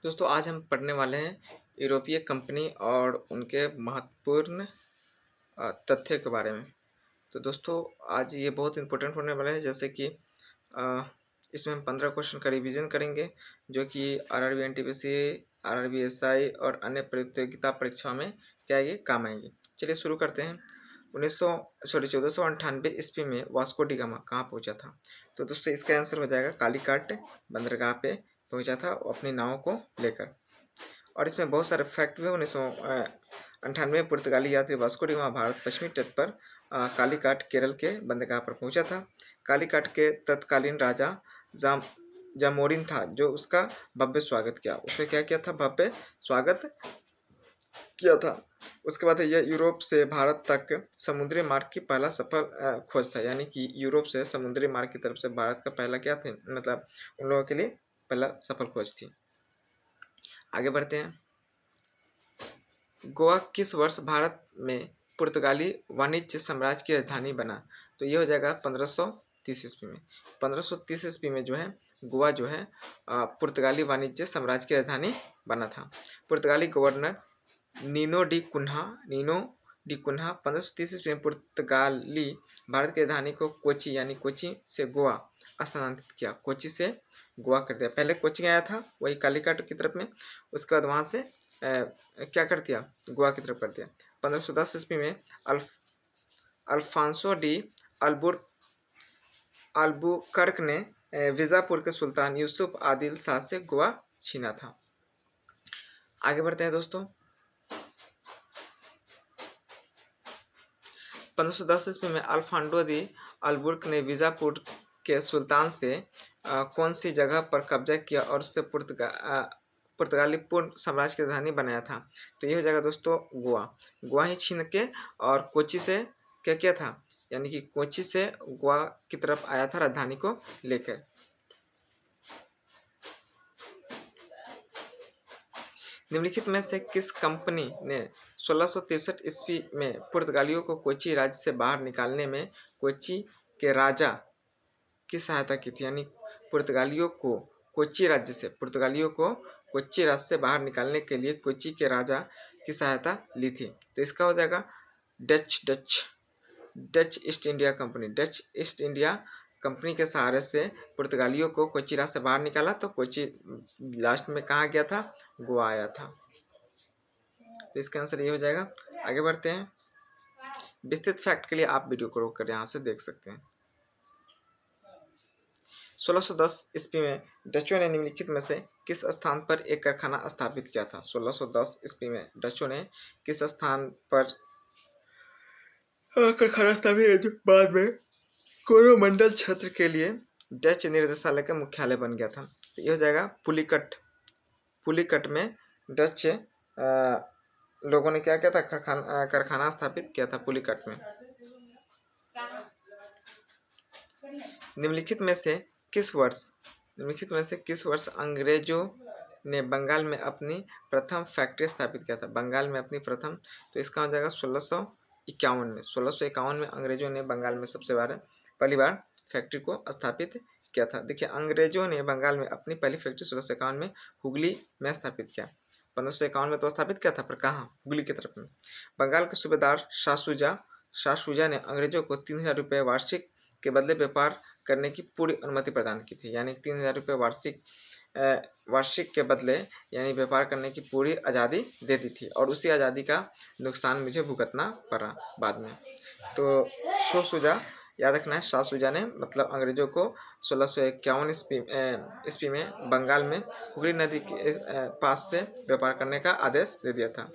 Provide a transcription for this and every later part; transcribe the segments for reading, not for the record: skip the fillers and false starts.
दोस्तों आज हम पढ़ने वाले हैं यूरोपीय कंपनी और उनके महत्वपूर्ण तथ्य के बारे में। तो दोस्तों आज ये बहुत इम्पोर्टेंट होने वाला है, जैसे कि अ, इसमें हम 15 क्वेश्चन का रिवीजन करेंगे जो कि आरआरबी एनटीपीसी, आरआरबी एसआई और अन्य प्रतियोगिता परीक्षाओं में क्या ये काम आएंगे। चलिए शुरू करते हैं। 1498 ईस्वी में वास्को डी गामा कहाँ पहुंचा था? तो दोस्तों इसका आंसर हो जाएगा कालीकाट बंदरगाह पे पहुंचा था अपनी नाव को लेकर। और इसमें बहुत सारे फैक्ट भी। 1998 पुर्तगाली यात्री वास्को डी गामा भारत पश्चिमी तट पर कालीकाट केरल के बंदरगाह पर पहुंचा था। कालीकाट के तत्कालीन राजा जाम जामोरिन था जो उसका भव्य स्वागत किया। उसने क्या किया था? भव्य स्वागत किया था। उसके बाद यह यूरोप से भारत तक समुद्री मार्ग की पहला सफल खोज था, यानी कि यूरोप से समुद्री मार्ग की तरफ से भारत का पहला क्या थे, मतलब उन लोगों के लिए पहला सफल खोज थी। आगे बढ़ते हैं। गोवा किस वर्ष भारत में पुर्तगाली वाणिज्य साम्राज्य की राजधानी बना? तो ये हो जाएगा 1530 ईस्वी में। 1530 ईस्वी में जो है गोवा जो है पुर्तगाली वाणिज्य साम्राज्य की राजधानी बना था। पुर्तगाली गवर्नर नीनो डी कुन्हा 1530 ईस्वी में पुर्तगाली भारत की राजधानी को कोची यानी कोची से गोवा स्थानांतरित किया। कोची से गोवा कर दिया। पहले कोची आया था वही कालीकाट की तरफ में, उसके बाद वहाँ से क्या कर दिया, गोवा की तरफ कर दिया। 1510 ईस्वी में अल्फांसो डी अल्बुकर्क ने विजापुर के सुल्तान यूसुफ आदिल शाह से गोवा छीना था। आगे बढ़ते हैं दोस्तों। 1510 ईस्वी में अल्फांडो दी अल्बुर्क ने विजापुर के सुल्तान से कौन सी जगह पर कब्जा किया और उससे पुर्तगाली पूर्ण साम्राज्य की राजधानी बनाया था? तो ये हो जाएगा दोस्तों गोवा। गोवा ही छीन के और कोची से क्या किया था, यानी कि कोची से गोवा की तरफ आया था राजधानी को लेकर। निम्नलिखित में से किस कंपनी ने 1663 ईस्वी में पुर्तगालियों को कोची राज्य से बाहर निकालने में कोची के राजा की सहायता की थी? यानी पुर्तगालियों को कोची राज्य से बाहर निकालने के लिए कोची के राजा की सहायता ली थी। तो इसका हो जाएगा Dutch east India company. Dutch east India company के सहारे से पुर्तगालियों को कोची राज्य से बाहर निकाला, तो कोची लास्ट में कहाँ गया था? गोवा आया था। तो इसका आंसर ये हो जाएगा। आगे बढ़ते हैं। विस्तृत फैक्ट के लिए आप वीडियो को रोक कर यहाँ से देख सकते हैं। 1610 ईस्वी में डचों ने निम्नलिखित में से किस स्थान पर एक कारखाना स्थापित किया था? 1610 ईस्वी में डचों ने किस स्थान पर कारखाना स्थापित किया जो बाद में कोरोमंडल क्षेत्र के लिए डच निर्देशालय का मुख्यालय बन गया था? तो ये हो जाएगा पुलिकट में डच लोगों ने क्या किया था? कारखाना स्थापित किया था पुलिकट में। निम्नलिखित में से किस वर्ष अंग्रेजों ने बंगाल में अपनी प्रथम फैक्ट्री स्थापित किया था? बंगाल में अपनी प्रथम, तो इसका हो जाएगा 1651 में। 1651 में अंग्रेजों ने बंगाल में पहली बार फैक्ट्री को स्थापित किया था। देखिए, अंग्रेजों ने बंगाल में अपनी पहली फैक्ट्री 1651 में हुगली में स्थापित किया। 1551 में तो स्थापित किया था, पर कहाँ? हुगली की तरफ में। बंगाल के सूबेदार शाह शुजा ने अंग्रेजों को 3000 रुपये वार्षिक के बदले व्यापार करने की पूरी अनुमति प्रदान की थी। यानी 3000 रुपये वार्षिक के बदले यानी व्यापार करने की पूरी आज़ादी दे दी थी, और उसी आज़ादी का नुकसान मुझे भुगतना पड़ा बाद में। तो शाह शुजा याद रखना है, शाह शुजा ने मतलब अंग्रेजों को 1651 ईस्वी में बंगाल में हुगली नदी के पास से व्यापार करने का आदेश दे दिया था।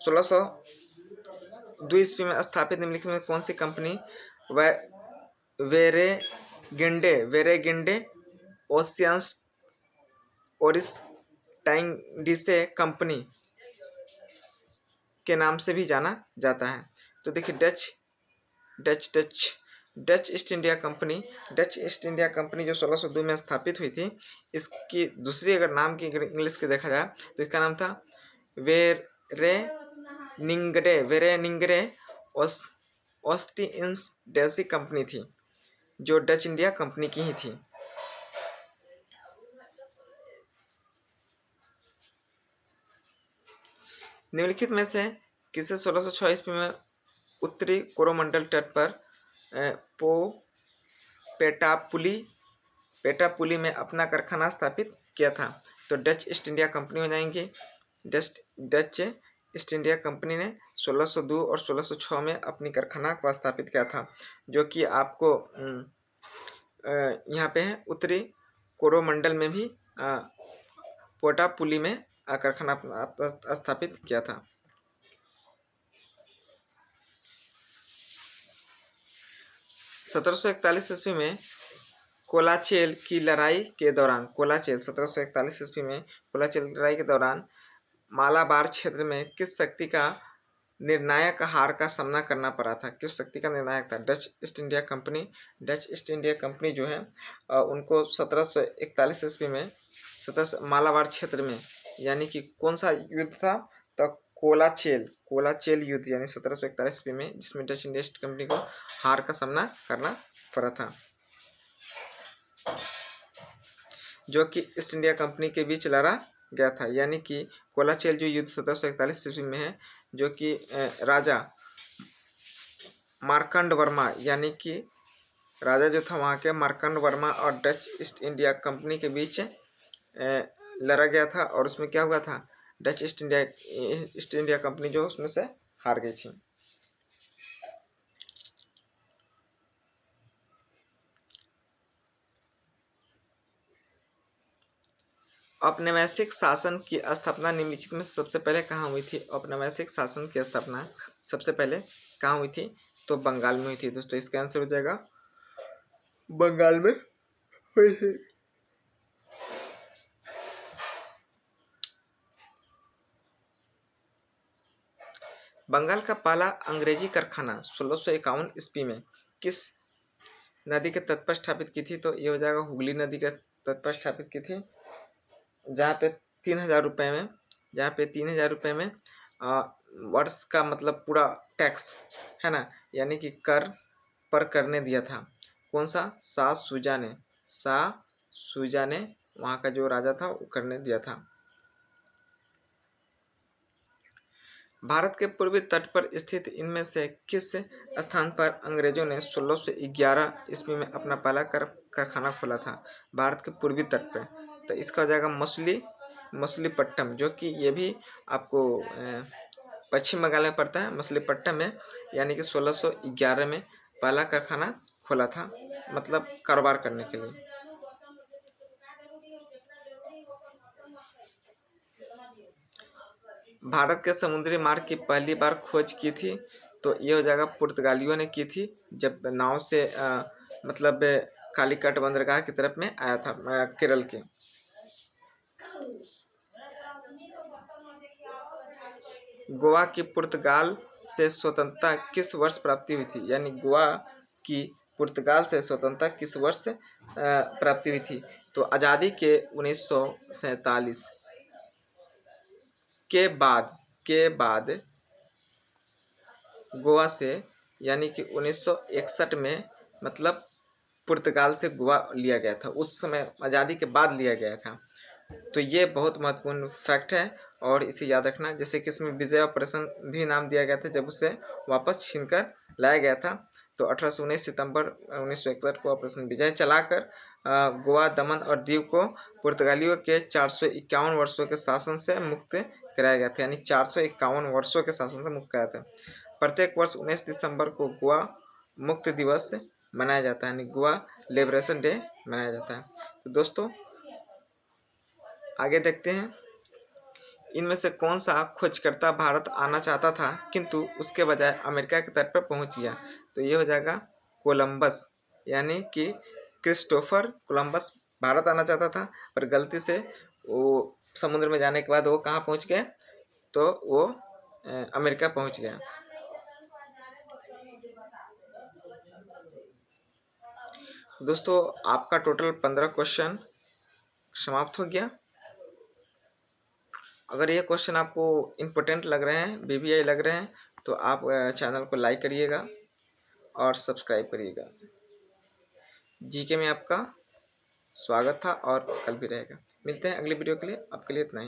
1602 ईस्वी में स्थापित निम्नलिखित में कौन सी कंपनी वेरेगिंडे ओशियंस ओरिस्टाइंडिसे कंपनी के नाम से भी जाना जाता है? तो देखिए, डच ईस्ट इंडिया कंपनी जो 1602 में स्थापित हुई थी, इसकी दूसरी अगर नाम की इंग्लिश के देखा जाए तो इसका नाम था वेरेनिंगरे ओस्टिंस डेसी कंपनी थी, जो डच इंडिया कंपनी की ही थी। निम्नलिखित में से किसे 1606 ईस्वी में उत्तरी कोरोमंडल तट पर पो पेटापुली पेटापुली में अपना कारखाना स्थापित किया था? तो डच ईस्ट इंडिया कंपनी हो जाएंगी। डच ईस्ट इंडिया कंपनी ने 1602 और 1606 में अपनी कारखाना को स्थापित किया था, जो कि आपको यहाँ पे है उत्तरी कोरोमंडल में भी पोटापुली में कारखाना स्थापित किया था। 1741 ईस्वी में कोलाचेल की लड़ाई के दौरान 1741 ईस्वी में कोलाचेल लड़ाई के दौरान मालाबार क्षेत्र में किस शक्ति का निर्णायक हार का सामना करना पड़ा था? किस शक्ति का निर्णायक था? डच ईस्ट इंडिया कंपनी जो है उनको 1741 ईस्वी में मालाबार क्षेत्र में, यानी कि कौन सा युद्ध था? तो कोलाचेल युद्ध यानी 1741 ईस्वी में, जिसमें डच ईस्ट कंपनी को हार का सामना करना पड़ा था, जो कि ईस्ट इंडिया कंपनी के बीच लड़ा गया था। यानी कि कोलाचेल जो युद्ध 1741 ईस्वी में है, जो कि राजा मार्कंड वर्मा, यानी कि राजा जो था वहाँ के मार्कंड वर्मा और डच ईस्ट इंडिया कंपनी के बीच लड़ा गया था। और उसमें क्या हुआ था? डच ईस्ट इंडिया कंपनी जो उसमें से हार गई थी। औपनिवेशिक शासन की स्थापना निम्नलिखित में सबसे पहले कहाँ हुई थी? औपनिवेशिक शासन की स्थापना सबसे पहले कहाँ हुई थी? तो बंगाल में हुई थी। दोस्तों इसका आंसर हो जाएगा बंगाल में हुई थी। बंगाल का पहला अंग्रेजी कारखाना 1651 ईस्वी में किस नदी के तट पर स्थापित की थी? तो ये हो जाएगा हुगली नदी के तट पर स्थापित की थी, जहाँ पे 3000 रुपये में वर्ष का मतलब पूरा टैक्स है ना, यानी कि कर पर करने दिया था। कौन सा? शाह शुजा ने वहाँ का जो राजा था वो करने दिया था। भारत के पूर्वी तट पर स्थित इनमें से किस स्थान पर अंग्रेजों ने 1611 ईस्वी में अपना पहला कारखाना खोला था? भारत के पूर्वी तट पर, तो इसका हो जाएगा मछलीपट्टनम, जो कि ये भी आपको पश्चिम बंगाल में पड़ता है, मछलीपट्टनम में। यानी कि 1611 में पहला कारखाना खोला था, मतलब कारोबार करने के लिए। भारत के समुद्री मार्ग की पहली बार खोज की थी, तो ये हो जाएगा पुर्तगालियों ने की थी, जब नाव से मतलब कालीकट बंदरगाह की तरफ में आया था केरल के। गोवा की पुर्तगाल से स्वतंत्रता किस वर्ष प्राप्ति हुई थी? यानी गोवा की पुर्तगाल से स्वतंत्रता किस वर्ष प्राप्ति हुई थी? तो आज़ादी के 1947 के बाद गोवा से, यानी कि 1961 में, मतलब पुर्तगाल से गोवा लिया गया था, उस समय आज़ादी के बाद लिया गया था। तो ये बहुत महत्वपूर्ण फैक्ट है और इसे याद रखना। जैसे कि इसमें विजय ऑपरेशन भी नाम दिया गया था, जब उसे वापस छीनकर लाया गया था। तो 1819 सितंबर 1961 को ऑपरेशन विजय चलाकर गोवा, दमन और दीव को पुर्तगालियों के 451 वर्षों के शासन से मुक्त कराया गया था। यानी 451 वर्षों के शासन से मुक्त कराया था। प्रत्येक वर्ष 19 दिसंबर को गोवा मुक्त दिवस मनाया जाता है, यानी गोवा लिबरेशन डे मनाया जाता है। तो दोस्तों आगे देखते हैं, इनमें से कौन सा खोजकर्ता भारत आना चाहता था किंतु उसके बजाय अमेरिका के तट पर पहुंच गया? तो ये हो जाएगा कोलंबस, यानी कि क्रिस्टोफर कोलंबस भारत आना चाहता था, पर गलती से वो समुद्र में जाने के बाद वो कहाँ पहुंच गया? तो वो अमेरिका पहुंच गया। दोस्तों आपका टोटल 15 क्वेश्चन समाप्त हो गया। अगर ये क्वेश्चन आपको इम्पोर्टेंट लग रहे हैं, बीबीआई लग रहे हैं, तो आप चैनल को लाइक करिएगा और सब्सक्राइब करिएगा। जीके में आपका स्वागत था और कल भी रहेगा। मिलते हैं अगली वीडियो के लिए, आपके लिए इतना ही।